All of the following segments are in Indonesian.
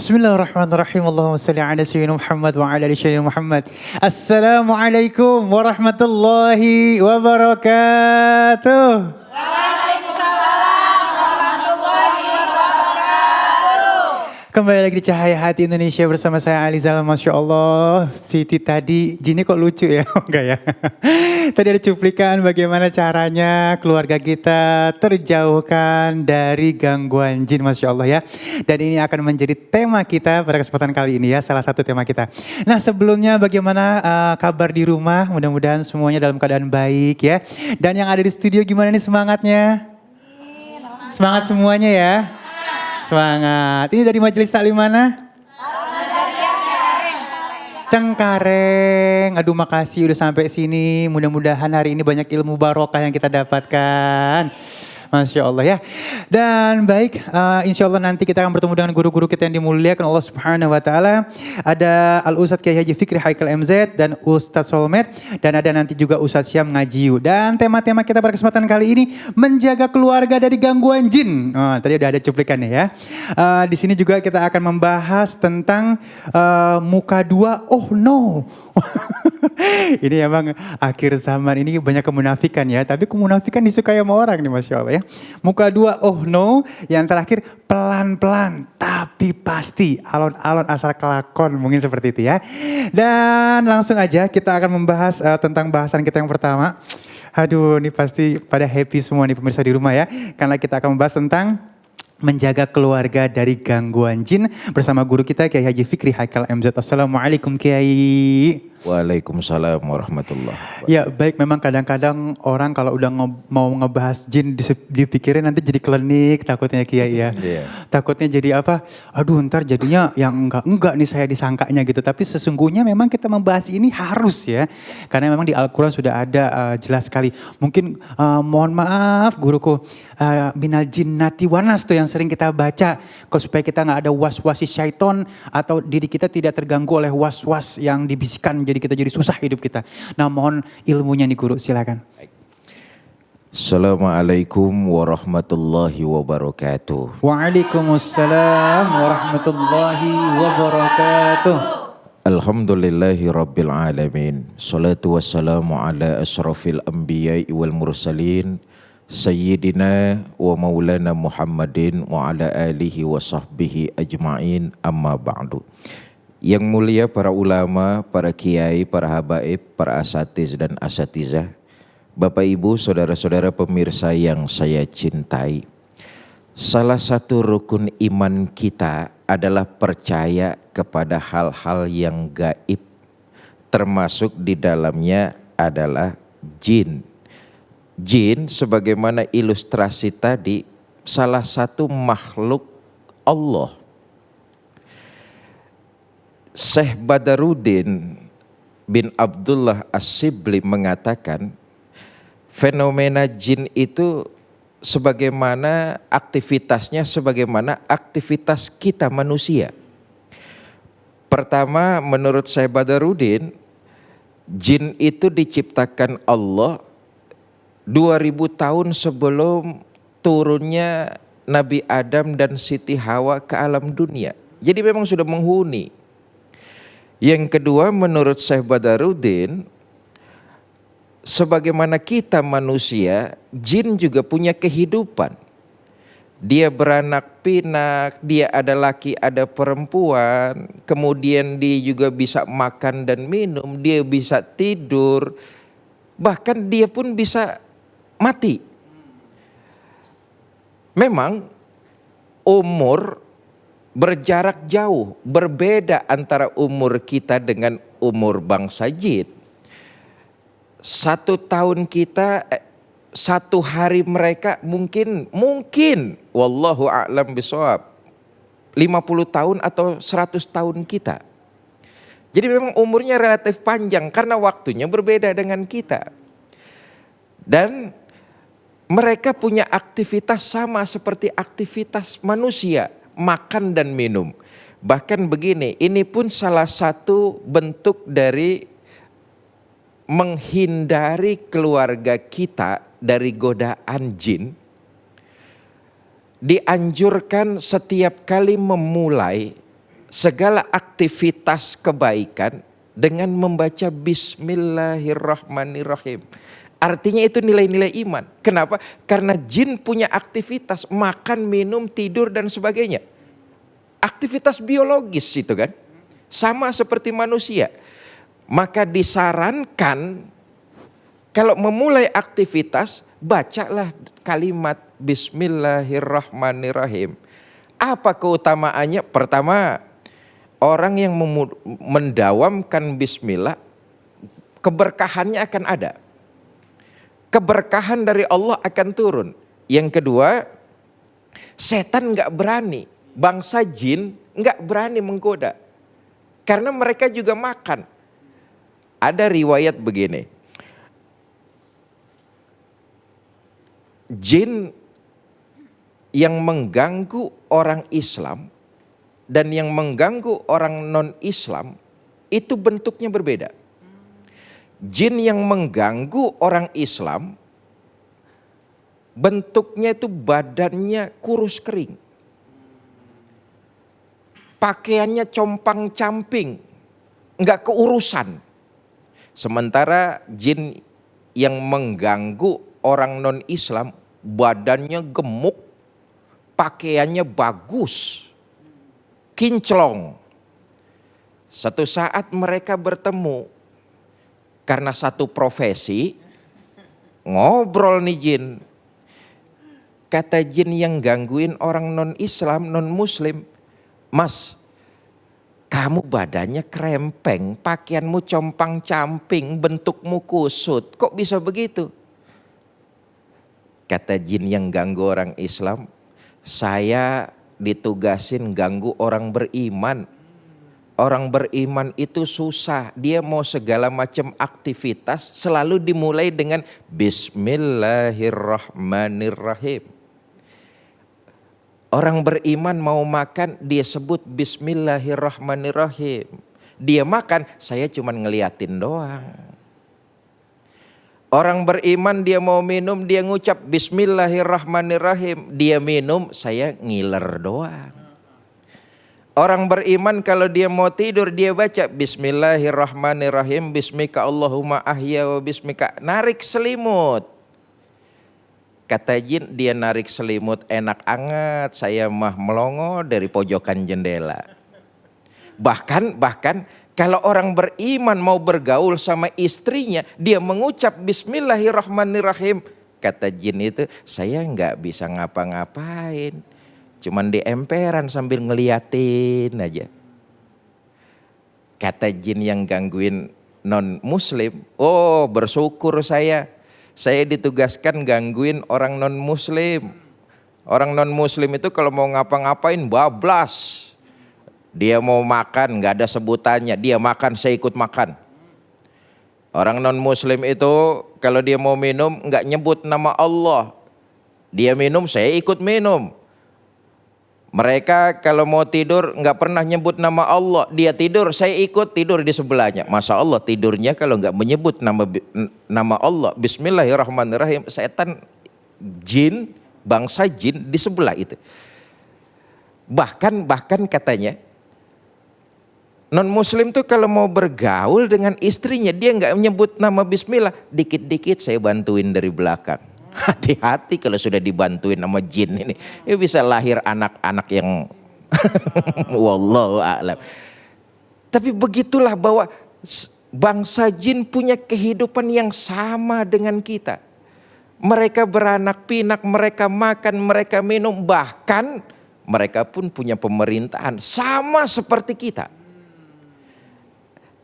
Bismillahirrahmanirrahim. Allahumma salli ala sayyidina Muhammad wa ala ali sayyidina Muhammad. Assalamualaikum warahmatullahi wabarakatuh. Kembali lagi di Cahaya Hati Indonesia bersama saya Ali Zal. Masya Allah, Siti tadi, Jinny kok lucu ya? Enggak ya? Tadi ada cuplikan bagaimana caranya keluarga kita terjauhkan dari gangguan jin, Masya Allah ya. Dan ini akan menjadi tema kita pada kesempatan kali ini ya, salah satu tema kita. Nah sebelumnya bagaimana kabar di rumah? Mudah-mudahan semuanya dalam keadaan baik ya. Dan yang ada di studio gimana nih semangatnya? Semangat semuanya ya. Semangat. Ini dari majelis taklim mana? Cengkareng. Aduh makasih udah sampai sini. Mudah-mudahan hari ini banyak ilmu barokah yang kita dapatkan. Masya Allah ya. Dan baik, insya Allah nanti kita akan bertemu dengan guru-guru kita yang dimuliakan Allah Subhanahu Wa Taala. Ada Al-Ustadz Kiai Haji Fikri Haikal MZ dan Ustadz Solmed. Dan ada nanti juga Ustadz Syam Ngajiu. Dan tema-tema kita pada kesempatan kali ini menjaga keluarga dari gangguan jin. Oh, tadi udah ada cuplikannya ya. Di sini juga kita akan membahas tentang muka dua. Oh no. Ini emang akhir zaman ini banyak kemunafikan ya. Tapi kemunafikan disukai sama orang nih Masya Allah ya. Muka dua, oh no. Yang terakhir pelan-pelan tapi pasti. Alon-alon asal kelakon, mungkin seperti itu ya. Dan langsung aja kita akan membahas tentang bahasan kita yang pertama. Aduh ini pasti pada happy semua nih pemirsa di rumah ya. Karena kita akan membahas tentang menjaga keluarga dari gangguan jin bersama guru kita Kiai Haji Fikri Haikal MZ. Assalamualaikum Kiai. Waalaikumsalam warahmatullahi wabarakatuh. Ya baik, memang kadang-kadang orang kalau udah mau ngebahas jin dipikirin nanti jadi klinik takutnya Kiai ya. Takutnya jadi apa, aduh ntar jadinya yang enggak nih saya disangkanya gitu. Tapi sesungguhnya memang kita membahas ini harus ya. Karena memang di Al-Quran sudah ada jelas sekali. Mungkin mohon maaf guruku, minal jinnati wanas tuh yang sering kita baca. Supaya kita gak ada was-wasi syaiton atau diri kita tidak terganggu oleh was-was yang dibisikkan. Jadi kita jadi susah hidup kita. Nah mohon ilmunya nih guru, silakan. Assalamualaikum warahmatullahi wabarakatuh. Waalaikumsalam warahmatullahi wabarakatuh. Alhamdulillahi rabbil alamin. Salatu wassalamu ala asrafil anbiya'i wal mursalin. Sayyidina wa maulana Muhammadin wa ala alihi wa sahbihi ajma'in, amma ba'du. Yang mulia para ulama, para kiai, para habaib, para asatiz dan asatizah, Bapak Ibu, saudara-saudara pemirsa yang saya cintai. Salah satu rukun iman kita adalah percaya kepada hal-hal yang gaib, termasuk di dalamnya adalah jin. Jin sebagaimana ilustrasi tadi salah satu makhluk Allah. Syekh Badaruddin bin Abdullah As-Sibli mengatakan fenomena jin itu sebagaimana aktivitasnya sebagaimana aktivitas kita manusia. Pertama, menurut Syekh Badaruddin, jin itu diciptakan Allah 2000 tahun sebelum turunnya Nabi Adam dan Siti Hawa ke alam dunia. Jadi memang sudah menghuni. Yang kedua, menurut Syekh Badaruddin, sebagaimana kita manusia, jin juga punya kehidupan. Dia beranak pinak, dia ada laki ada perempuan, kemudian dia juga bisa makan dan minum, dia bisa tidur, bahkan dia pun bisa mati. Memang umur berjarak jauh, berbeda antara umur kita dengan umur bangsa jin. 1 tahun kita, 1 hari mereka mungkin wallahu a'lam bishawab 50 tahun atau 100 tahun kita. Jadi memang umurnya relatif panjang karena waktunya berbeda dengan kita. Dan mereka punya aktivitas sama seperti aktivitas manusia, makan dan minum. Bahkan begini, ini pun salah satu bentuk dari menghindari keluarga kita dari godaan jin. Dianjurkan setiap kali memulai segala aktivitas kebaikan dengan membaca Bismillahirrahmanirrahim. Artinya itu nilai-nilai iman. Kenapa? Karena jin punya aktivitas makan, minum, tidur dan sebagainya. Aktivitas biologis itu kan. Sama seperti manusia. Maka disarankan kalau memulai aktivitas, bacalah kalimat Bismillahirrahmanirrahim. Apa keutamaannya? Pertama, orang yang mendawamkan bismillah, keberkahannya akan ada. Keberkahan dari Allah akan turun. Yang kedua, setan gak berani, bangsa jin gak berani menggoda. Karena mereka juga makan. Ada riwayat begini, jin yang mengganggu orang Islam dan yang mengganggu orang non-Islam itu bentuknya berbeda. Jin yang mengganggu orang Islam bentuknya itu badannya kurus kering. Pakaiannya compang-camping, enggak keurusan. Sementara jin yang mengganggu orang non-Islam badannya gemuk, pakaiannya bagus, kinclong. Satu saat mereka bertemu karena satu profesi, ngobrol nih jin. Kata jin yang gangguin orang non-Islam, non-Muslim, Mas, kamu badannya krempeng, pakaianmu compang-camping, bentukmu kusut, kok bisa begitu? Kata jin yang ganggu orang Islam, saya ditugasin ganggu orang beriman. Orang beriman itu susah, dia mau segala macam aktivitas selalu dimulai dengan Bismillahirrahmanirrahim. Orang beriman mau makan, dia sebut Bismillahirrahmanirrahim. Dia makan, saya cuma ngeliatin doang. Orang beriman dia mau minum, dia ngucap Bismillahirrahmanirrahim. Dia minum, saya ngiler doang. Orang beriman kalau dia mau tidur, dia baca Bismillahirrahmanirrahim. Bismika Allahumma ahya wa bismika. Narik selimut. Kata jin, dia narik selimut enak anget, saya mah melongo dari pojokan jendela. Bahkan kalau orang beriman mau bergaul sama istrinya, dia mengucap Bismillahirrahmanirrahim. Kata jin itu, saya nggak bisa ngapa-ngapain, cuman di emperan sambil ngeliatin aja. Kata jin yang gangguin non-Muslim, oh bersyukur saya ditugaskan gangguin orang non-Muslim. Orang non-Muslim itu kalau mau ngapa-ngapain bablas. Dia mau makan gak ada sebutannya, dia makan saya ikut makan. Orang non-Muslim itu kalau dia mau minum gak nyebut nama Allah. Dia minum saya ikut minum. Mereka kalau mau tidur nggak pernah nyebut nama Allah. Dia tidur, saya ikut tidur di sebelahnya. Masya Allah tidurnya kalau nggak menyebut nama Allah, Bismillahirrahmanirrahim, setan jin, bangsa jin di sebelah itu. Bahkan katanya, non-Muslim tuh kalau mau bergaul dengan istrinya, dia nggak menyebut nama Bismillah. Dikit-dikit saya bantuin dari belakang. Hati-hati kalau sudah dibantuin sama jin ini, ya bisa lahir anak-anak yang wallahu a'lam. Tapi begitulah bahwa bangsa jin punya kehidupan yang sama dengan kita. Mereka beranak pinak, mereka makan, mereka minum, bahkan mereka pun punya pemerintahan sama seperti kita.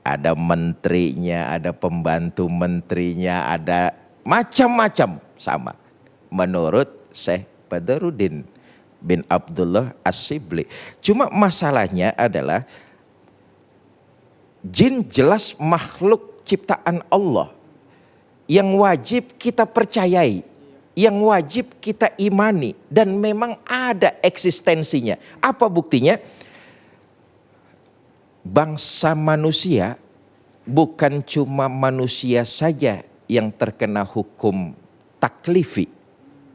Ada menterinya, ada pembantu menterinya, ada macam-macam sama. Menurut Syekh Badruddin bin Abdullah As-Sibli. Cuma masalahnya adalah jin jelas makhluk ciptaan Allah yang wajib kita percayai, yang wajib kita imani, dan memang ada eksistensinya. Apa buktinya? Bangsa manusia bukan cuma manusia saja yang terkena hukum taklifi,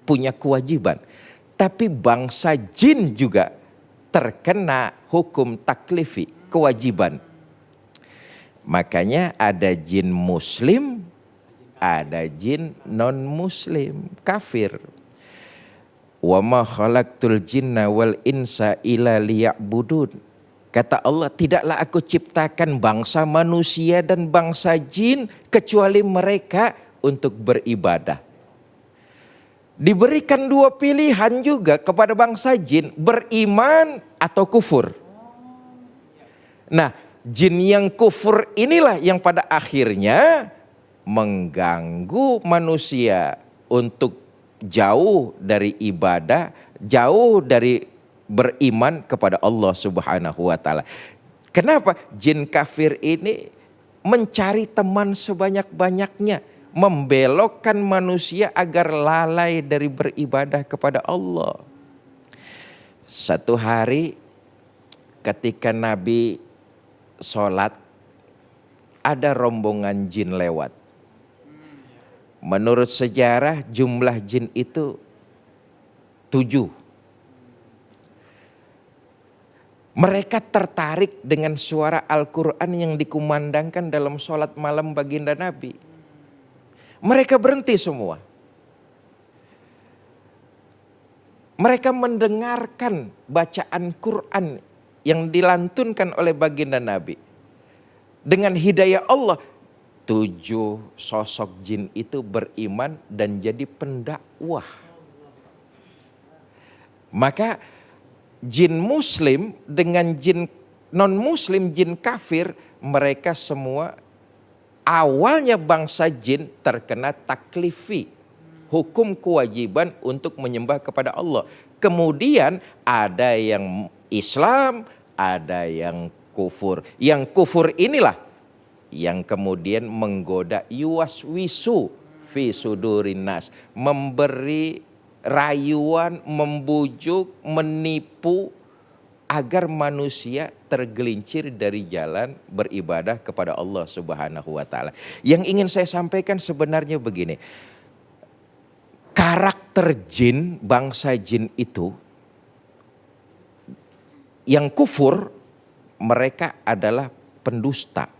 punya kewajiban. Tapi bangsa jin juga terkena hukum taklifi, kewajiban. Makanya ada jin muslim, ada jin non muslim, kafir. Wa ma khalaqtul jinna wal insa illa liya'budun. Kata Allah, tidaklah aku ciptakan bangsa manusia dan bangsa jin kecuali mereka untuk beribadah. Diberikan dua pilihan juga kepada bangsa jin, beriman atau kufur. Nah, jin yang kufur inilah yang pada akhirnya mengganggu manusia untuk jauh dari ibadah, jauh dari beriman kepada Allah Subhanahu wa taala. Kenapa? Jin kafir ini mencari teman sebanyak-banyaknya, membelokkan manusia agar lalai dari beribadah kepada Allah. Satu hari ketika Nabi sholat, ada rombongan jin lewat. Menurut sejarah jumlah jin itu 7. Mereka tertarik dengan suara Al-Quran yang dikumandangkan dalam sholat malam baginda Nabi. Mereka berhenti semua. Mereka mendengarkan bacaan Quran yang dilantunkan oleh baginda Nabi. Dengan hidayah Allah, 7 sosok jin itu beriman dan jadi pendakwah. Maka jin muslim dengan jin non muslim, jin kafir, mereka semua awalnya bangsa jin terkena taklifi, hukum kewajiban untuk menyembah kepada Allah. Kemudian ada yang Islam, ada yang kufur. Yang kufur inilah yang kemudian menggoda, yuwaswisu fi sudurin nas, memberi rayuan, membujuk, menipu agar manusia tergelincir dari jalan beribadah kepada Allah Subhanahu wa taala. Yang ingin saya sampaikan sebenarnya begini. Karakter jin, bangsa jin itu yang kufur, mereka adalah pendusta.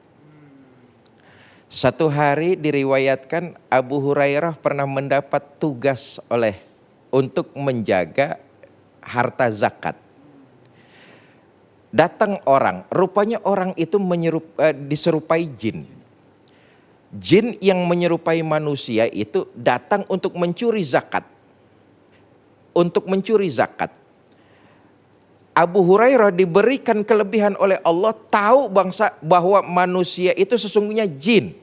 Satu hari diriwayatkan Abu Hurairah pernah mendapat tugas untuk menjaga harta zakat. Datang orang, rupanya orang itu diserupai jin. Jin yang menyerupai manusia itu datang untuk mencuri zakat. Untuk mencuri zakat. Abu Hurairah diberikan kelebihan oleh Allah, tahu bahwa manusia itu sesungguhnya jin.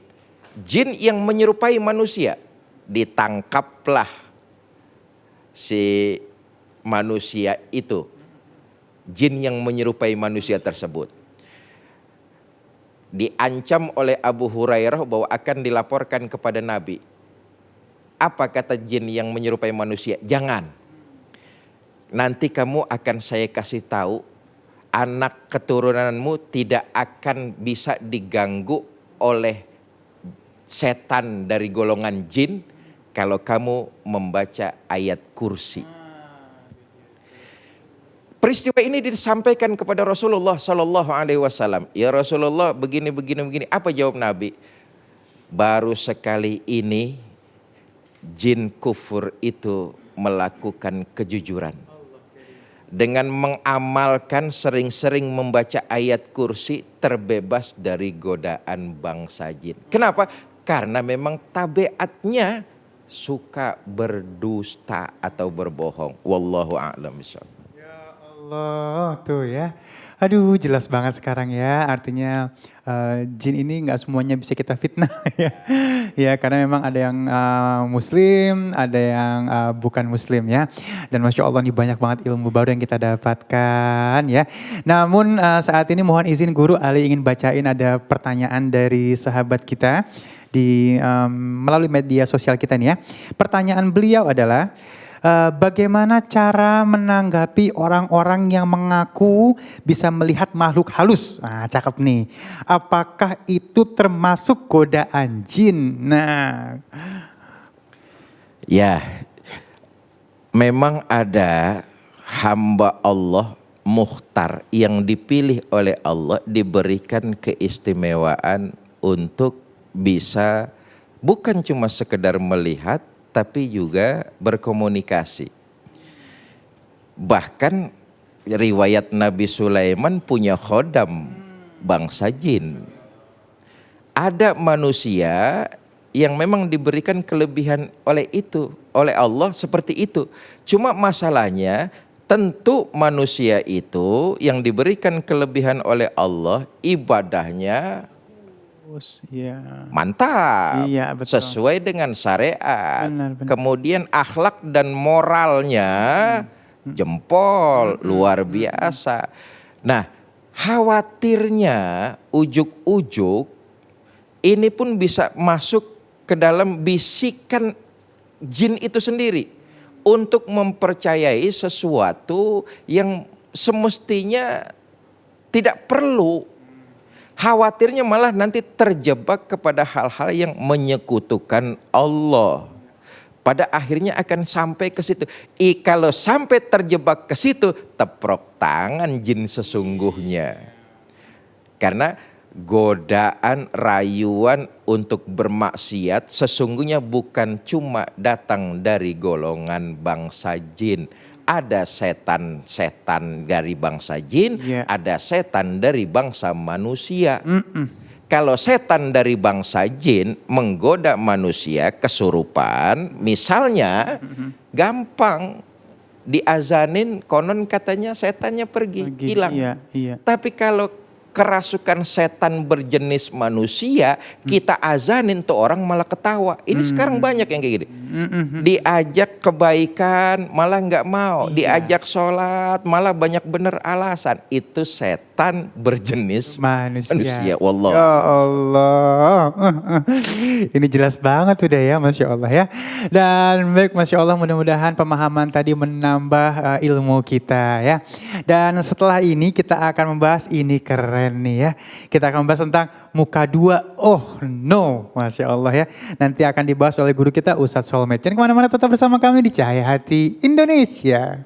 Jin yang menyerupai manusia. Ditangkaplah si manusia itu. Jin yang menyerupai manusia tersebut. Diancam oleh Abu Hurairah bahwa akan dilaporkan kepada Nabi. Apa kata jin yang menyerupai manusia? Jangan. Nanti kamu akan saya kasih tahu, anak keturunanmu tidak akan bisa diganggu oleh setan dari golongan jin kalau kamu membaca ayat kursi. Peristiwa ini disampaikan kepada Rasulullah Sallallahu Alaihi Wasallam. Ya Rasulullah, begini. Apa jawab Nabi? Baru sekali ini jin kufur itu melakukan kejujuran. Dengan mengamalkan sering-sering membaca ayat kursi, terbebas dari godaan bangsa jin. Kenapa? Karena memang tabiatnya suka berdusta atau berbohong. Wallahu a'lam bishawab. Ya Allah, tuh ya. Aduh, jelas banget sekarang ya. Artinya jin ini nggak semuanya bisa kita fitnah ya. Ya, karena memang ada yang muslim, ada yang bukan muslim ya. Dan Masya Allah nih banyak banget ilmu baru yang kita dapatkan ya. Namun saat ini mohon izin Guru, Ali ingin bacain ada pertanyaan dari sahabat kita melalui media sosial kita nih ya. Pertanyaan beliau adalah, bagaimana cara menanggapi orang-orang yang mengaku bisa melihat makhluk halus? Nah, cakep nih. Apakah itu termasuk godaan jin? Nah, ya, memang ada hamba Allah mukhtar yang dipilih oleh Allah diberikan keistimewaan untuk bisa bukan cuma sekedar melihat tapi juga berkomunikasi. Bahkan riwayat Nabi Sulaiman punya khodam bangsa jin. Ada manusia yang memang diberikan kelebihan oleh Allah seperti itu. Cuma masalahnya tentu manusia itu yang diberikan kelebihan oleh Allah ibadahnya Ya. mantap, Iya, betul. sesuai dengan syariat. Benar. Kemudian akhlak dan moralnya jempol, luar biasa. Nah, khawatirnya ujuk-ujuk ini pun bisa masuk ke dalam bisikan jin itu sendiri untuk mempercayai sesuatu yang semestinya tidak perlu. Khawatirnya malah nanti terjebak kepada hal-hal yang menyekutukan Allah. Pada akhirnya akan sampai ke situ. Kalau sampai terjebak ke situ, teprok tangan jin sesungguhnya. Karena godaan, rayuan untuk bermaksiat sesungguhnya bukan cuma datang dari golongan bangsa jin. Ada setan-setan dari bangsa jin, ada setan dari bangsa manusia. Kalau setan dari bangsa jin menggoda manusia kesurupan, misalnya gampang diazanin, konon katanya setannya pergi hilang. Iya. Tapi kalau kerasukan setan berjenis manusia, kita azanin tuh orang malah ketawa. Ini sekarang banyak yang kayak gini. Diajak kebaikan malah nggak mau, diajak sholat malah banyak bener alasan. Itu setan berjenis manusia. Wallah. Ya Allah. Ini jelas banget udah ya, Masya Allah ya. Dan baik, Masya Allah, mudah-mudahan pemahaman tadi menambah ilmu kita ya. Dan setelah ini kita akan membahas ini keren nih ya. Kita akan membahas tentang muka dua. Oh no, Masya Allah ya. Nanti akan dibahas oleh guru kita Ustadz Solmed. Jangan kemana-mana, tetap bersama kami di Cahaya Hati Indonesia.